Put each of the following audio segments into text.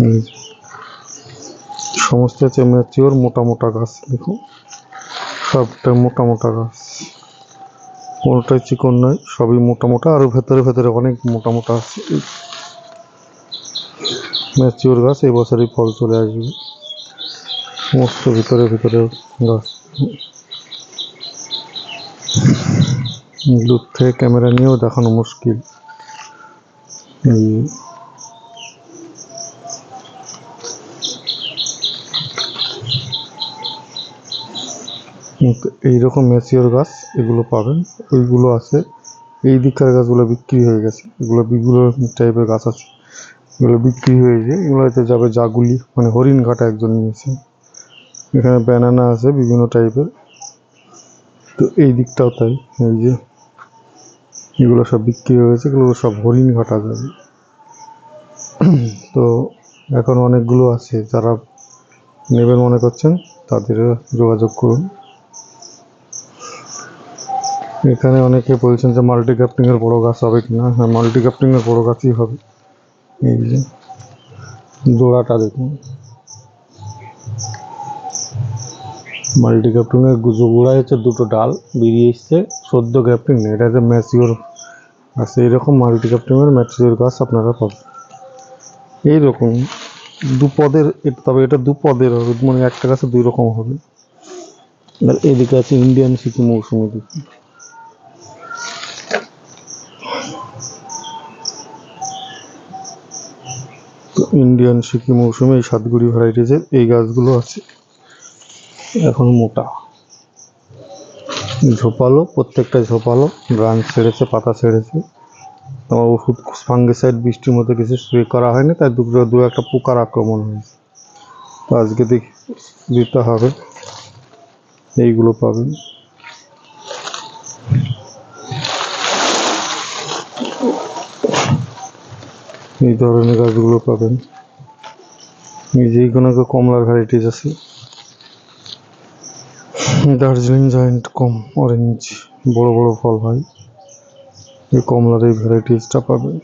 এই সমস্ত হচ্ছে ম্যাচিওর মোটা মোটা গাছ, দেখুন সবটাই মোটা মোটা গাছ, কোনোটাই চিকন নয়, সবই মোটা মোটা, আর ভেতরে ভেতরে অনেক মোটা মোটা আছে। ম্যাচিওর গাছ, এই বছরই ফল চলে আসবে, সমস্ত ভিতরে ভিতরে গাছ। দূর থেকে ক্যামেরা নিয়েও দেখানো মুশকিল। এইরকম ম্যাচিওর গাছ এগুলো পাবেন, ওইগুলো আছে। এই দিককার গাছগুলো বিক্রি হয়ে গেছে, এগুলো টাইপের গাছ আছে, এগুলো বিক্রি হয়ে গিয়ে এগুলো হয়তো যাবে জাগুলি, মানে হরিণঘাটা একজন নিয়েছে। এখানে ব্যানানা আছে বিভিন্ন টাইপের, তো এই দিকটাও তাই। এই যে এগুলো সব বিক্রি হয়ে গেছে, এগুলো সব হরিণঘাটা যাবে। তো এখন অনেকগুলো আছে, যারা নেবেন মনে করছেন তাদের যোগাযোগ করুন। এখানে অনেকে বলছেন যে মাল্টি গ্রাফটিং এর বড় গাছ হবে কিনা। হ্যাঁ, মাল্টি গ্রাফটিং এর বড় গাছই হবে। এই যে জোড়াটা দেখুন, মাল্টি গ্রাফটিং এর গোড়ায় হচ্ছে দুটো ডাল বেরিয়ে এসছে, সদ্য গ্রাফটিং নেই, এটা হচ্ছে ম্যাচিওর আছে। এইরকম মাল্টি গ্রাফটিং এর ম্যাচিওর গাছ আপনারা পাবেন এইরকম দুপদের, তবে এটা দুপদের হবে, মানে একটা গাছে দুই রকম হবে। আর এদিকে আছে ইন্ডিয়ান সিকি মৌসুমি, দেখুন ইন্ডিয়ান সিকি মৌসুমি, এই সাতগুড়ি ভ্যারাইটিজের এই গাছগুলো আছে। এখন মোটা ঝোপালো, প্রত্যেকটা ঝোপালো, ব্রাঞ্চ ছেড়েছে, পাতা ছেড়েছে। আমার ওষুধ ফাঙ্গিসাইড বৃষ্টির মধ্যে কিছু স্প্রে করা হয়নি, তাই দু একটা পোকার আক্রমণ হয়েছে, তো আজকে দেখি দিতে হবে। এইগুলো পাবেন, এই ধরনের গাছগুলো পাবেন। এই যে কোনো কমলার ভ্যারাইটিস আছে, দার্জিলিং জায়েন্ট কম অরেঞ্জ, বড় বড় ফল হয়, এই কমলার এই ভ্যারাইটিসটা পাবেন।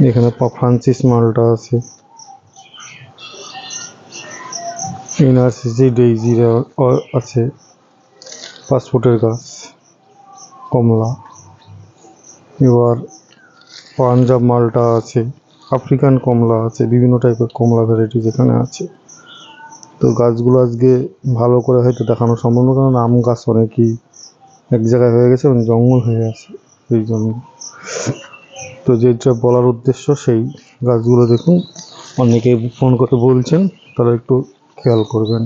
এখানে ফ্রান্সিস মালটা আছে, এনআরসিসি ডেইজি আছে, পাসপোর্টের গাছ কমলা। এবার পাঞ্জাব মালটা আছে, আফ্রিকান কমলা আছে, বিভিন্ন টাইপের কমলা ভ্যারাইটিস এখানে আছে। তো গাছগুলো আজকে ভালো করে হয়তো দেখানো সম্ভব না, কারণ আম গাছ অনেকই এক জায়গায় হয়ে গেছে এবং জঙ্গল হয়ে আছে, এই জন্য। তো যেটা বলার উদ্দেশ্য, সেই গাছগুলো দেখুন, অনেকে ফোন করে বলছেন, তারা একটু খেয়াল করবেন।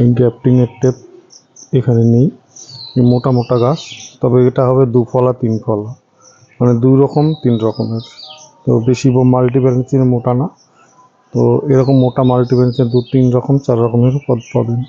এই গ্রাফটিংয়ের টেপ এখানে নেই, মোটা মোটা গাছ, তবে এটা হবে 2 ফলা 3 ফলা, মানে 2 রকম 3 রকমের। তো বেশি মাল্টিপ্যারেন্সির মোটা না, তো এরকম মোটা মাল্টিপ্যারেন্সির 2-3 রকম 4 রকমের পদ পাবেন।